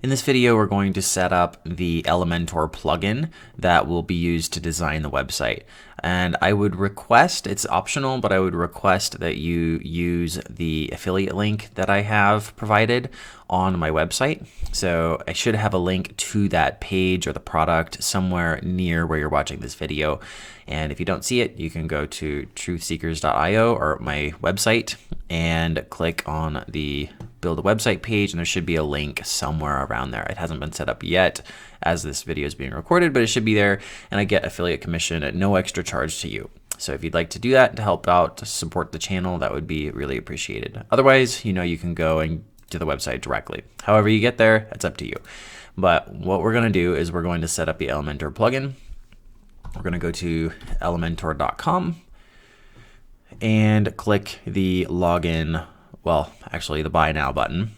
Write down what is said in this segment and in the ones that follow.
In this video, we're going to set up the Elementor plugin that will be used to design the website. And I would request, it's optional, but I would request that you use the affiliate link that I have provided on my website. So I should have a link to that page or the product somewhere near where you're watching this video. And if you don't see it, you can go to truthseekers.io or my website and click on the build a website page, and there should be a link somewhere around there. It hasn't been set up yet as this video is being recorded, but it should be there, and I get affiliate commission at no extra charge to you. So if you'd like to do that to help out, to support the channel, that would be really appreciated. Otherwise, you can go and to the website directly. However you get there, it's up to you. But what we're going to do is we're going to set up the Elementor plugin. We're going to go to elementor.com and click the login, well, actually the buy now button.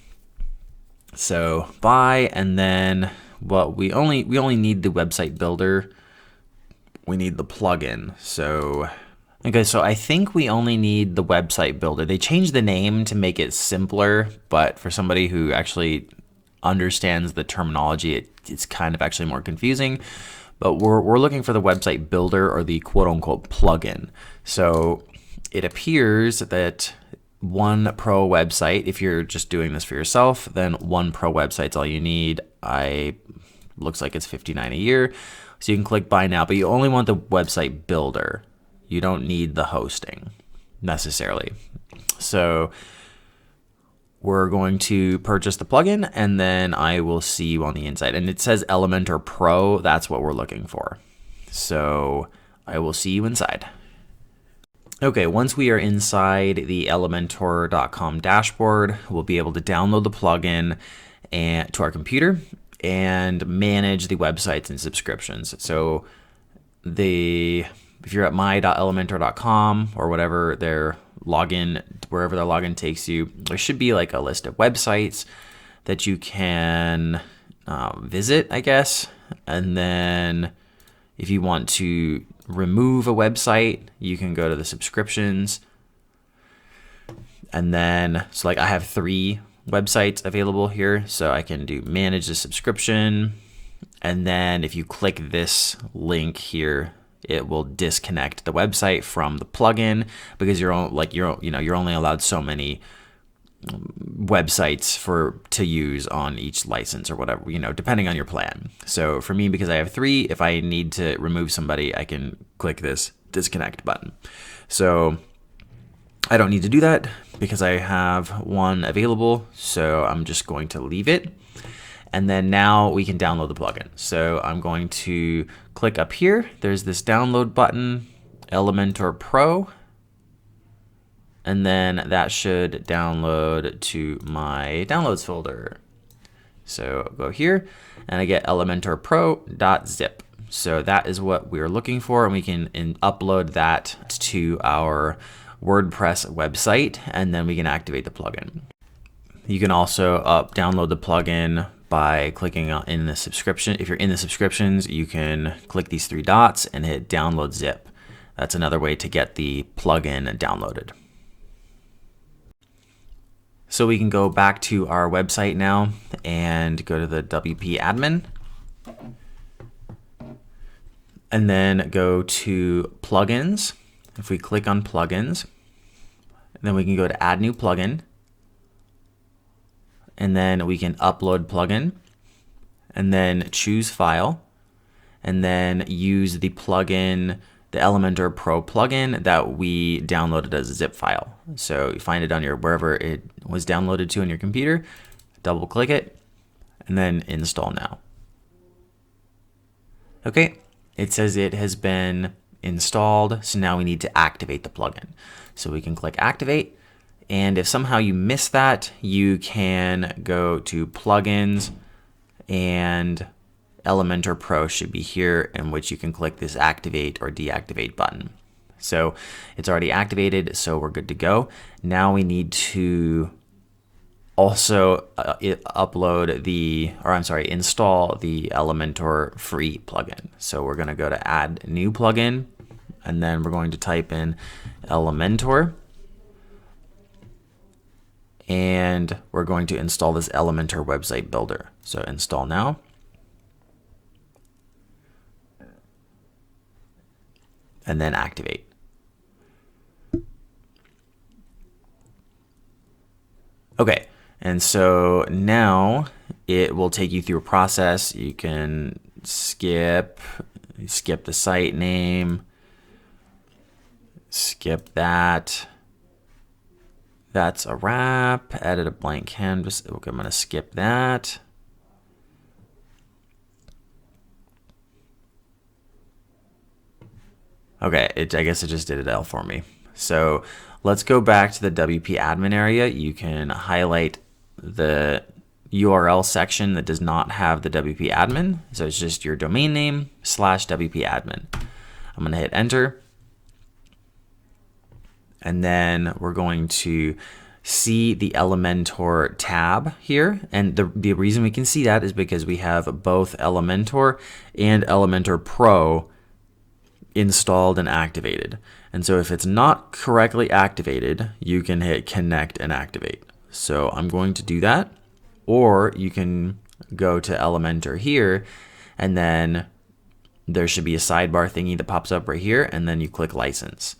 So buy, and then we only need the website builder. We need the plugin. So I think we only need the website builder. They changed the name to make it simpler, but for somebody who actually understands the terminology, it's kind of actually more confusing. But we're looking for the website builder, or the quote unquote plugin. So it appears that one pro website, if you're just doing this for yourself, then one pro website's all you need. Looks like it's $59 a year. So you can click buy now, but you only want the website builder. You don't need the hosting necessarily. So we're going to purchase the plugin, and then I will see you on the inside. And it says Elementor Pro. That's what we're looking for. So I will see you inside. Okay, once we are inside the Elementor.com dashboard, we'll be able to download the plugin to our computer and manage the websites and subscriptions. So if you're at my.elementor.com or whatever their login, wherever their login takes you, there should be like a list of websites that you can visit, I guess. And then if you want to remove a website, you can go to the subscriptions. And then, so like I have 3 websites available here, so I can do manage the subscription. And then if you click this link here, it will disconnect the website from the plugin, because you're only allowed so many websites to use on each license or whatever, depending on your plan. So for me, because I have 3, if I need to remove somebody, I can click this disconnect button. So I don't need to do that because I have 1 available. So I'm just going to leave it. And then now we can download the plugin. So I'm going to click up here. There's this download button, Elementor Pro. And then that should download to my downloads folder. So I'll go here and I get elementorpro.zip. So that is what we're looking for, and we can upload that to our WordPress website, and then we can activate the plugin. You can also download the plugin by clicking in the subscription. If you're in the subscriptions, you can click these 3 dots and hit download zip. That's another way to get the plugin downloaded. So we can go back to our website now and go to the WP admin, and then go to plugins. If we click on plugins, then we can go to add new plugin, and then we can upload plugin, and then choose file, and then use the plugin, the Elementor Pro plugin that we downloaded as a zip file. So you find it on wherever it was downloaded to on your computer, double click it, and then install now. Okay, it says it has been installed, so now we need to activate the plugin. So we can click activate, and if somehow you miss that, you can go to plugins, and Elementor Pro should be here, in which you can click this activate or deactivate button. So it's already activated, so we're good to go. Now we need to also install the Elementor free plugin. So we're going to go to add new plugin, and then we're going to type in Elementor. And and we're going to install this Elementor website builder. So install now. And then activate. Okay, and so now it will take you through a process. You can skip the site name, skip that. That's a wrap. Edit a blank canvas. Okay, I'm going to skip that. Okay, I guess it just did it all for me. So let's go back to the WP admin area. You can highlight the URL section that does not have the WP admin. So it's just your domain name / WP admin. I'm going to hit enter. And then we're going to see the Elementor tab here. And the reason we can see that is because we have both Elementor and Elementor Pro installed and activated. And so if it's not correctly activated, you can hit connect and activate. So I'm going to do that. Or you can go to Elementor here, and then there should be a sidebar thingy that pops up right here, and then you click license.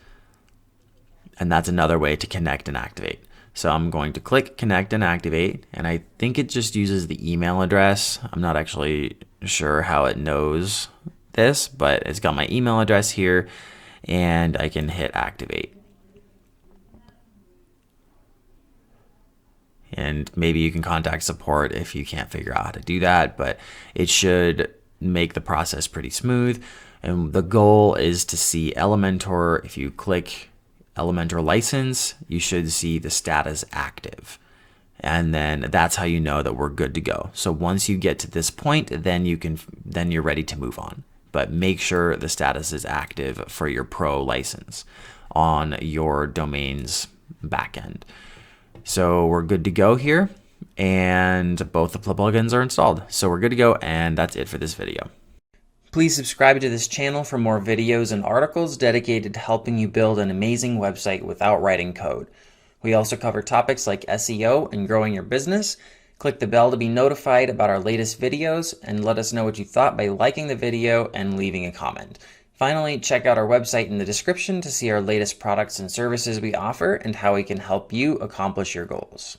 And that's another way to connect and activate. So I'm going to click connect and activate, and I think it just uses the email address. I'm not actually sure how it knows this, but it's got my email address here, and I can hit activate. And maybe you can contact support if you can't figure out how to do that, but it should make the process pretty smooth. And the goal is to see Elementor. If you click Elementor license, you should see the status active. And then that's how you know that we're good to go. So once you get to this point, then you're ready to move on. But make sure the status is active for your Pro license on your domain's backend. So we're good to go here, and both the plugins are installed. So we're good to go, and that's it for this video. Please subscribe to this channel for more videos and articles dedicated to helping you build an amazing website without writing code. We also cover topics like SEO and growing your business. Click the bell to be notified about our latest videos, and let us know what you thought by liking the video and leaving a comment. Finally, check out our website in the description to see our latest products and services we offer and how we can help you accomplish your goals.